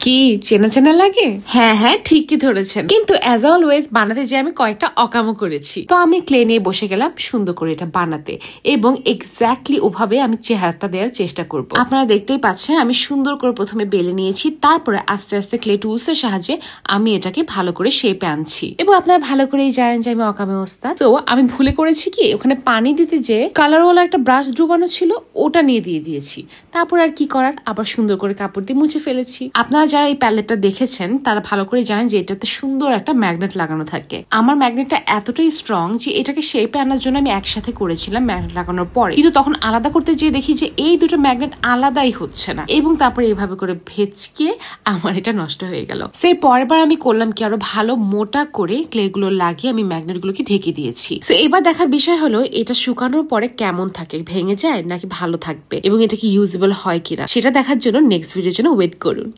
কি চেনা চেনা লাগে? হ্যাঁ হ্যাঁ ঠিকই ধরেছেন, কিন্তু অ্যাজ অলওয়েজ বানাতে যে আমি কয়েকটা অকামো করেছি। তো আমি ক্লে নিয়ে বসে গেলাম সুন্দর করে এটা বানাতে, এবং এক্স্যাক্টলি ওভাবে আমি চেহারাটা দেওয়ার চেষ্টা করব। আপনারা দেখতেই পাচ্ছেন আমি সুন্দর করে প্রথমে বেলে নিয়েছি, তারপরে আস্তে আস্তে ক্লে টুলস এর সাহায্যে আমি এটাকে ভালো করে শেপে আনছি। এবং আপনারা ভালো করেই জানেন যে আমি অকামে ওস্তাদ। তো আমি ভুলে করেছি কি, ওখানে পানি দিতে যে কালারওয়ালা একটা ব্রাশ ডুবানো ছিল ওটা নিয়ে দিয়েছি। তারপর আর কি করার, আবার সুন্দর করে কাপড় দিয়ে মুছে ফেলেছি। আপনারা যারা এই প্যালেটটা দেখেছেন তারা ভালো করে জানেন যে এটাতে সুন্দর একটা ম্যাগনেট লাগানো থাকে। আমার ম্যাগনেটটা এতটাই স্ট্রং যে এটাকে শেপে আনার জন্য আমি একসাথে করেছিলাম ম্যাগনেট লাগানোর পরে, কিন্তু তখন আলাদা করতে যেয়ে দেখি যে এই দুটো ম্যাগনেট আলাদাই হচ্ছে না, এবং তারপরে এইভাবে করে ভেচকে আমার এটা নষ্ট হয়ে গেল। সেই পরের বার আমি করলাম কি, আরো ভালো মোটা করে ক্লে গুলো লাগিয়ে আমি ম্যাগনেট গুলোকে ঢেকে দিয়েছি। তো এবার দেখার বিষয় হলো এটা শুকানোর পরে কেমন থাকে, ভেঙে যায় নাকি ভালো থাকবে, এবং এটা কি ইউজেবল হয় কিনা সেটা দেখার জন্য নেক্সট ভিডিওর জন্য ওয়েট করুন।